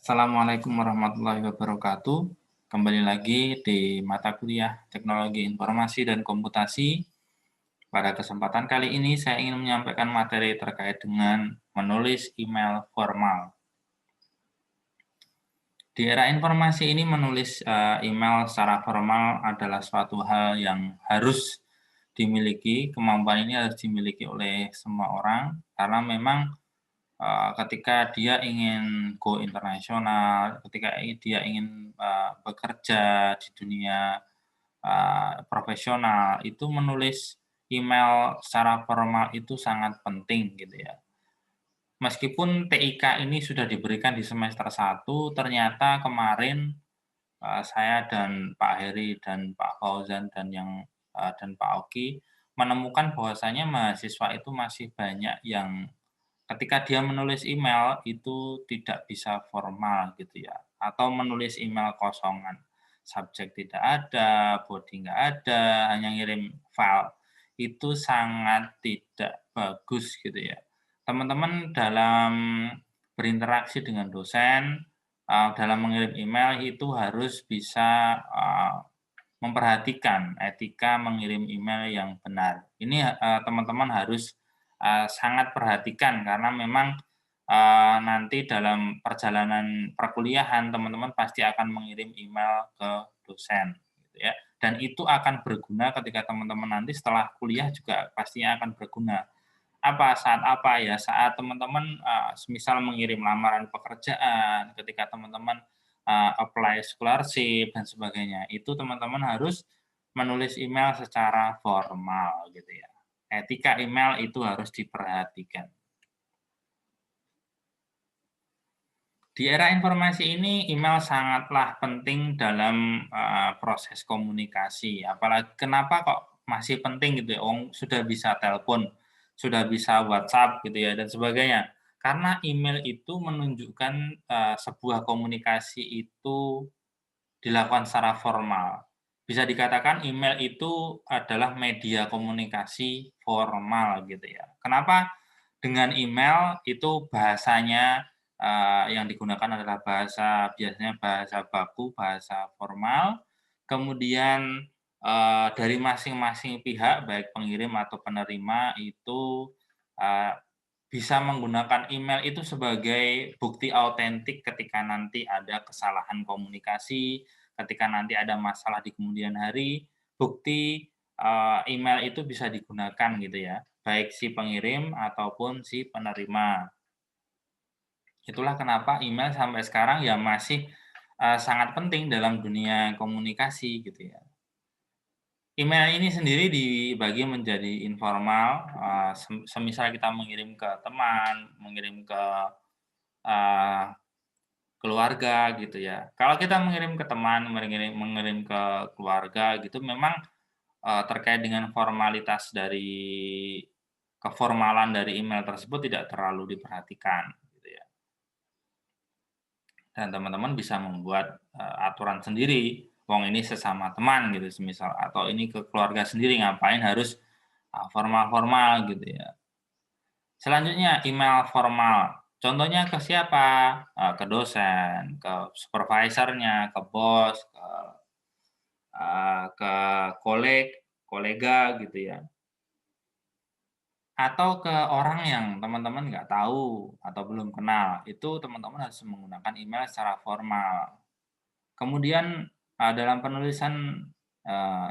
Assalamualaikum warahmatullahi wabarakatuh. Kembali lagi di mata kuliah Teknologi Informasi dan Komputasi. Pada kesempatan kali ini saya ingin menyampaikan materi terkait dengan menulis email formal. Di era informasi ini menulis email secara formal adalah suatu hal yang harus dimiliki. Kemampuan ini harus dimiliki oleh semua orang karena memang ketika dia ingin go internasional, ketika dia ingin bekerja di dunia profesional, itu menulis email secara formal itu sangat penting gitu ya. Meskipun TIK ini sudah diberikan di semester 1, ternyata kemarin saya dan Pak Heri dan Pak Fauzan dan Pak Oki menemukan bahwasanya mahasiswa itu masih banyak yang ketika dia menulis email itu tidak bisa formal gitu ya, atau menulis email kosongan. Subjek tidak ada, body nggak ada, hanya ngirim file. Itu sangat tidak bagus gitu ya. Teman-teman dalam berinteraksi dengan dosen, dalam mengirim email itu harus bisa, memperhatikan etika mengirim email yang benar. Ini, teman-teman harus sangat perhatikan karena memang, nanti dalam perjalanan perkuliahan teman-teman pasti akan mengirim email ke dosen gitu ya, dan itu akan berguna ketika teman-teman nanti setelah kuliah juga pastinya akan berguna. Saat apa ya, saat teman-teman, semisal mengirim lamaran pekerjaan, ketika teman-teman, apply scholarship dan sebagainya, itu teman-teman harus menulis email secara formal gitu ya. Etika email itu harus diperhatikan. Di era informasi ini, email sangatlah penting dalam, proses komunikasi. Apalagi kenapa kok masih penting gitu ya, sudah bisa telepon, sudah bisa WhatsApp gitu ya, dan sebagainya. Karena email itu menunjukkan, sebuah komunikasi itu dilakukan secara formal. Bisa dikatakan email itu adalah media komunikasi formal gitu ya. Kenapa? Dengan email itu bahasanya, yang digunakan adalah biasanya bahasa baku, bahasa formal, kemudian, dari masing-masing pihak, baik pengirim atau penerima itu, eee, bisa menggunakan email itu sebagai bukti autentik ketika nanti ada kesalahan komunikasi, ketika nanti ada masalah di kemudian hari, bukti, email itu bisa digunakan gitu ya, baik si pengirim ataupun si penerima. Itulah kenapa email sampai sekarang ya masih, sangat penting dalam dunia komunikasi gitu ya. Email ini sendiri dibagi menjadi informal, semisal kita mengirim ke teman, mengirim ke, eee, keluarga gitu ya. Kalau kita mengirim ke teman, mengirim ke keluarga gitu memang, terkait dengan keformalan dari email tersebut tidak terlalu diperhatikan gitu ya. Dan teman-teman bisa membuat, aturan sendiri, wong ini sesama teman gitu semisal, atau ini ke keluarga sendiri ngapain harus, formal-formal gitu ya. Selanjutnya email formal, contohnya ke siapa? Ke dosen, ke supervisornya, ke bos, ke kolega gitu ya. Atau ke orang yang teman-teman nggak tahu atau belum kenal, itu teman-teman harus menggunakan email secara formal. Kemudian, dalam penulisan,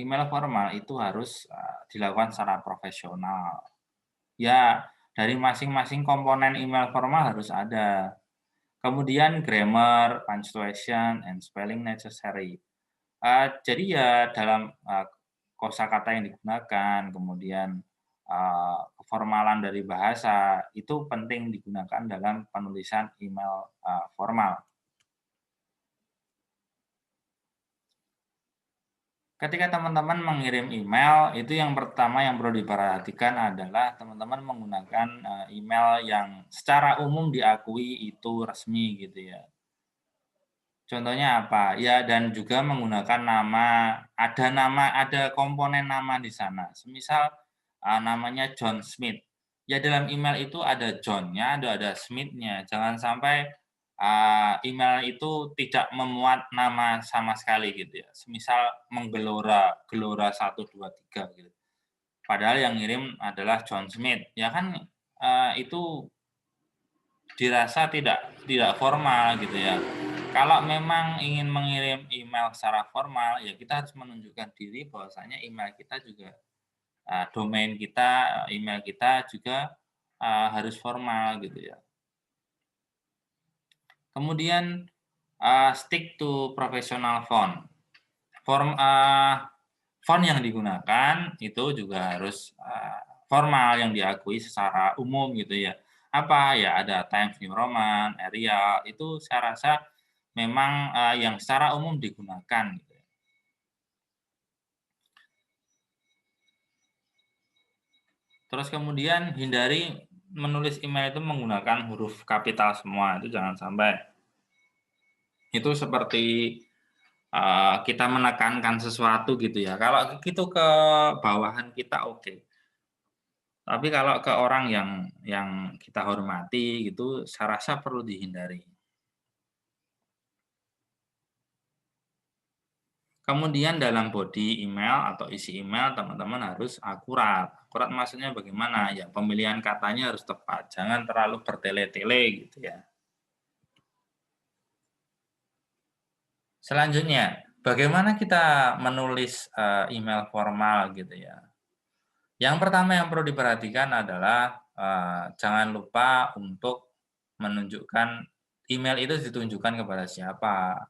email formal itu harus, dilakukan secara profesional. Ya, dari masing-masing komponen email formal harus ada. Kemudian grammar, punctuation, and spelling necessary. Jadi ya dalam, kosakata yang digunakan, kemudian, keformalan dari bahasa, itu penting digunakan dalam penulisan email, formal. Ketika teman-teman mengirim email, itu yang pertama yang perlu diperhatikan adalah teman-teman menggunakan, email yang secara umum diakui itu resmi gitu ya. Contohnya apa? Ya dan juga menggunakan ada komponen nama di sana. Semisal, namanya John Smith, ya dalam email itu ada John-nya, ada Smith-nya. Jangan sampai email itu tidak memuat nama sama sekali gitu ya. Semisal menggelora, gelora 1, 2, 3 gitu. Padahal yang ngirim adalah John Smith, ya kan, itu dirasa tidak formal gitu ya. Kalau memang ingin mengirim email secara formal, ya kita harus menunjukkan diri bahwasanya email kita juga, domain kita, email kita juga, harus formal gitu ya. Kemudian, stick to professional font. Font yang digunakan itu juga harus, formal yang diakui secara umum gitu ya. Apa, ya ada Times New Roman, Arial, itu saya rasa memang, yang secara umum digunakan gitu ya. Terus kemudian hindari menulis email itu menggunakan huruf kapital semua, itu jangan sampai. Itu seperti, kita menekankan sesuatu gitu ya, kalau itu ke bawahan kita oke. Tapi kalau ke orang yang kita hormati gitu, saya rasa perlu dihindari. Kemudian dalam body email atau isi email teman-teman harus akurat. Akurat maksudnya bagaimana? Ya pemilihan katanya harus tepat, jangan terlalu bertele-tele gitu ya. Selanjutnya, bagaimana kita menulis, email formal gitu ya. Yang pertama yang perlu diperhatikan adalah, jangan lupa untuk menunjukkan email itu ditunjukkan kepada siapa.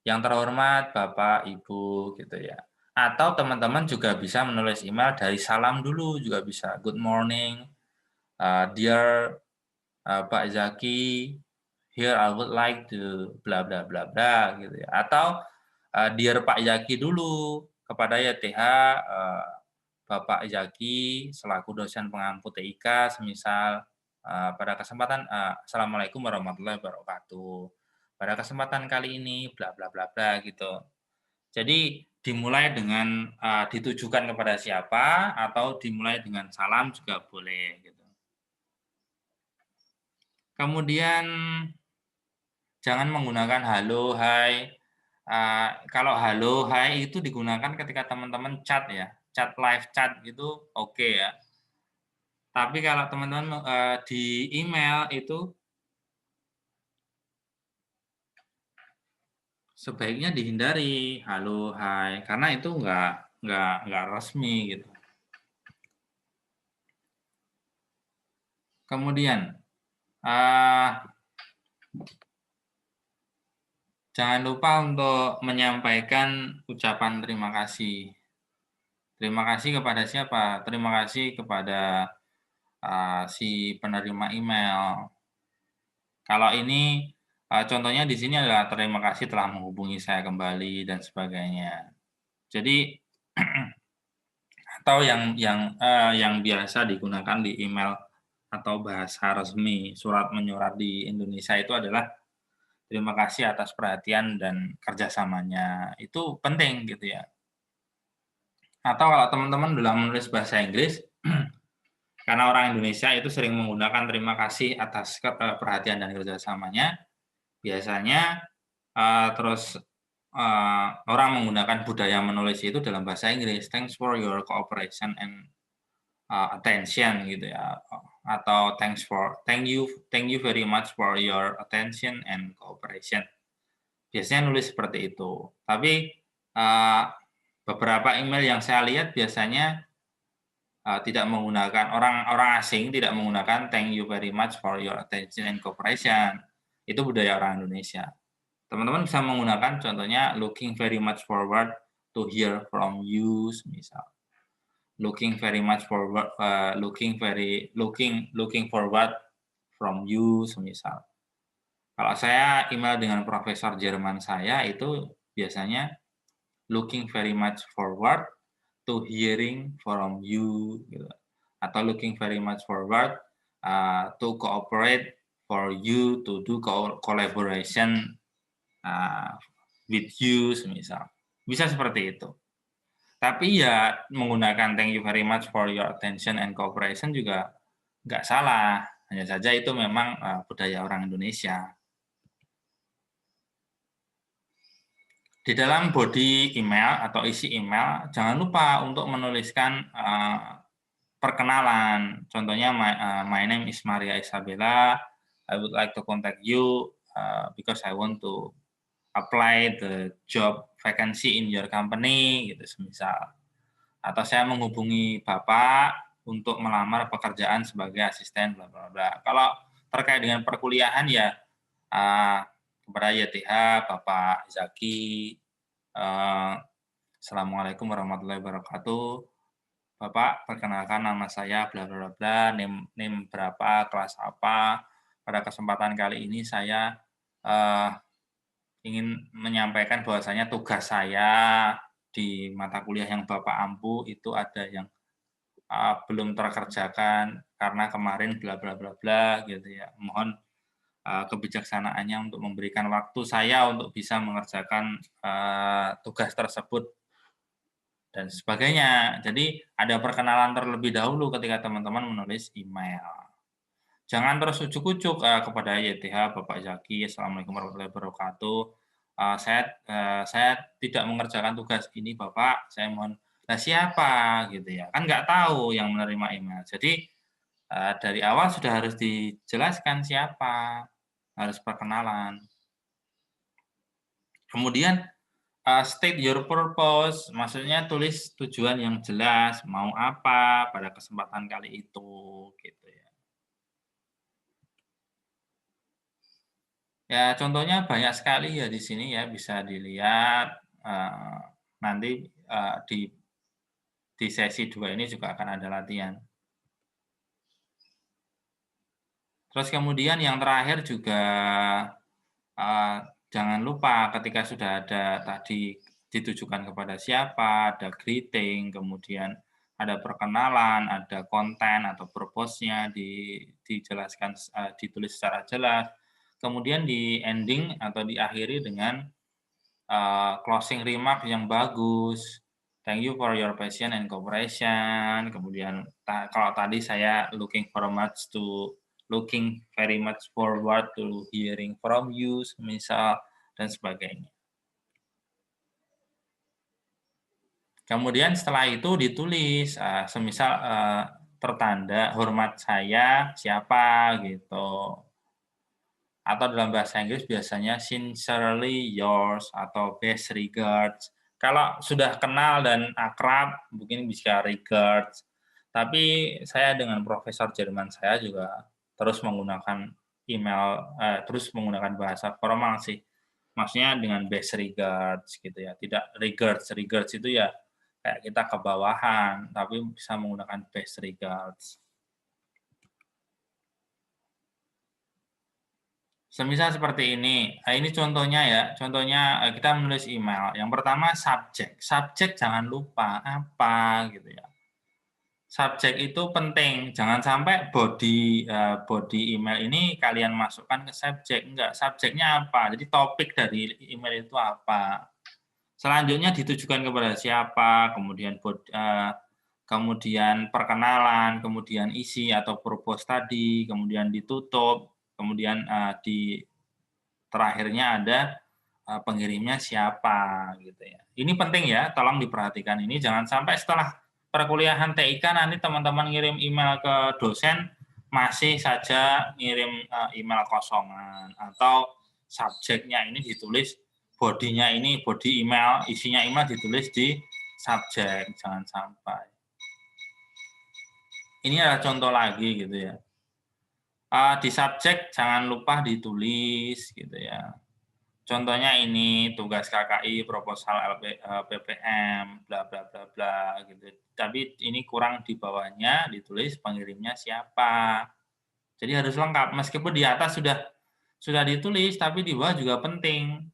Yang terhormat Bapak, Ibu, gitu ya. Atau teman-teman juga bisa menulis email dari salam dulu juga bisa. Good morning, dear, Pak Zaki, here I would like to bla bla bla bla gitu ya. Atau, dear Pak Zaki dulu kepada YTH, Bapak Zaki selaku dosen pengampu TIK semisal, pada kesempatan, "Assalamualaikum warahmatullahi wabarakatuh. Pada kesempatan kali ini bla bla bla bla," gitu. Jadi dimulai dengan, ditujukan kepada siapa atau dimulai dengan salam juga boleh gitu. Kemudian jangan menggunakan halo, hai. Kalau halo, hai itu digunakan ketika teman-teman chat ya, chat live chat gitu oke ya. Tapi kalau teman-teman, di email itu sebaiknya dihindari halo, hai, karena itu nggak resmi gitu. Kemudian, eee, jangan lupa untuk menyampaikan ucapan terima kasih. Terima kasih kepada siapa? Terima kasih kepada, si penerima email. Kalau ini, contohnya di sini adalah terima kasih telah menghubungi saya kembali dan sebagainya. Jadi atau yang biasa digunakan di email atau bahasa resmi, surat menyurat di Indonesia itu adalah terima kasih atas perhatian dan kerjasamanya. Itu penting gitu ya. Atau kalau teman-teman dalam menulis bahasa Inggris, karena orang Indonesia itu sering menggunakan terima kasih atas perhatian dan kerjasamanya, biasanya, terus, orang menggunakan budaya menulis itu dalam bahasa Inggris, "Thanks for your cooperation and, attention," gitu ya, atau "Thank you very much for your attention and cooperation." Biasanya nulis seperti itu. Tapi, beberapa email yang saya lihat biasanya, tidak menggunakan orang asing tidak menggunakan "Thank you very much for your attention and cooperation." Itu budaya orang Indonesia. Teman-teman bisa menggunakan contohnya "Looking very much forward to hear from you," semisal. Looking very much forward, looking forward from you, semisal. Kalau saya email dengan profesor Jerman saya itu biasanya looking very much forward to hearing from you gitu, atau looking very much forward, to cooperate for you to do collaboration, uh, with you semisal. Bisa seperti itu. Tapi ya menggunakan thank you very much for your attention and cooperation juga nggak salah, hanya saja itu memang, budaya orang Indonesia. Di dalam body email atau isi email, jangan lupa untuk menuliskan perkenalan. Contohnya, my name is Maria Isabella. I would like to contact you because I want to apply the job vacancy in your company, gitu semisal. Atau saya menghubungi Bapak untuk melamar pekerjaan sebagai asisten, bla bla bla. Kalau terkait dengan perkuliahan ya kepada YTH, Bapak Zaki, Assalamualaikum warahmatullahi wabarakatuh. Bapak, perkenalkan nama saya bla bla bla, name berapa, kelas apa. Pada kesempatan kali ini saya ingin menyampaikan bahwasanya tugas saya di mata kuliah yang Bapak ampu itu ada yang belum terkerjakan karena kemarin bla bla bla bla gitu ya. Mohon kebijaksanaannya untuk memberikan waktu saya untuk bisa mengerjakan tugas tersebut dan sebagainya. Jadi ada perkenalan terlebih dahulu ketika teman-teman menulis email. Jangan terus ujuk-ujuk kepada YTH, Bapak Zaki, Assalamualaikum warahmatullahi wabarakatuh. Saya tidak mengerjakan tugas ini, Bapak. Saya mohon. Nah, siapa gitu ya? Kan nggak tahu yang menerima email. Jadi dari awal sudah harus dijelaskan siapa, harus perkenalan. Kemudian state your purpose, maksudnya tulis tujuan yang jelas, mau apa pada kesempatan kali itu, gitu ya. Ya, contohnya banyak sekali ya di sini ya, bisa dilihat nanti di sesi 2 ini juga akan ada latihan. Terus kemudian yang terakhir juga jangan lupa ketika sudah ada tadi ditujukan kepada siapa, ada greeting, kemudian ada perkenalan, ada konten atau purpose-nya dijelaskan, ditulis secara jelas. Kemudian di ending atau diakhiri dengan closing remark yang bagus. Thank you for your passion and cooperation. Kemudian kalau tadi saya looking very much forward to hearing from you, misal, dan sebagainya. Kemudian setelah itu ditulis, semisal tertanda hormat saya siapa gitu. Atau dalam bahasa Inggris biasanya sincerely yours atau best regards. Kalau sudah kenal dan akrab mungkin bisa regards. Tapi saya dengan profesor Jerman saya juga terus menggunakan email, terus menggunakan bahasa formal sih. Maksudnya dengan best regards gitu ya. Tidak regards. Regards itu ya kayak kita ke bawahan, tapi bisa menggunakan best regards. Semisal seperti ini contohnya ya, contohnya kita menulis email. Yang pertama subjek. Subjek jangan lupa apa gitu ya. Subjek itu penting, jangan sampai body email ini kalian masukkan ke subjek, enggak. Subjeknya apa? Jadi topik dari email itu apa. Selanjutnya ditujukan kepada siapa, kemudian perkenalan, kemudian isi atau purpose tadi, kemudian ditutup, kemudian di terakhirnya ada pengirimnya siapa gitu ya. Ini penting ya, tolong diperhatikan ini, jangan sampai setelah perkuliahan TIK nanti teman-teman ngirim email ke dosen masih saja ngirim email kosongan atau subjeknya ini ditulis body-nya ini body email, isinya email ditulis di subjek, jangan sampai. Ini adalah contoh lagi gitu ya. Di subjek jangan lupa ditulis gitu ya. Contohnya ini tugas KKI, proposal PPM, bla bla bla bla gitu. Tapi ini kurang di bawahnya ditulis pengirimnya siapa. Jadi harus lengkap meskipun di atas sudah ditulis tapi di bawah juga penting.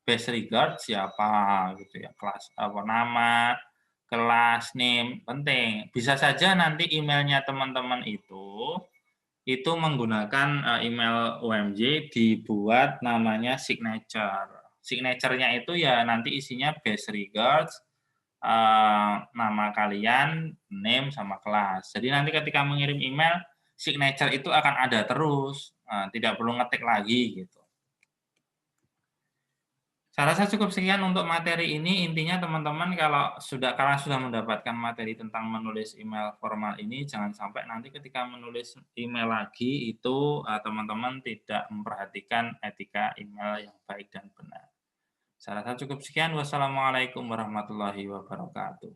Best regard siapa gitu ya, kelas apa nama, kelas name penting. Bisa saja nanti emailnya teman-teman itu menggunakan email OMJ dibuat namanya signature. Signature-nya itu ya nanti isinya best regards, nama kalian, name, sama kelas. Jadi nanti ketika mengirim email, signature itu akan ada terus, tidak perlu ngetik lagi gitu. Saya rasa cukup sekian untuk materi ini. Intinya teman-teman karena sudah mendapatkan materi tentang menulis email formal ini, jangan sampai nanti ketika menulis email lagi itu, teman-teman tidak memperhatikan etika email yang baik dan benar. Saya rasa cukup sekian. Wassalamualaikum warahmatullahi wabarakatuh.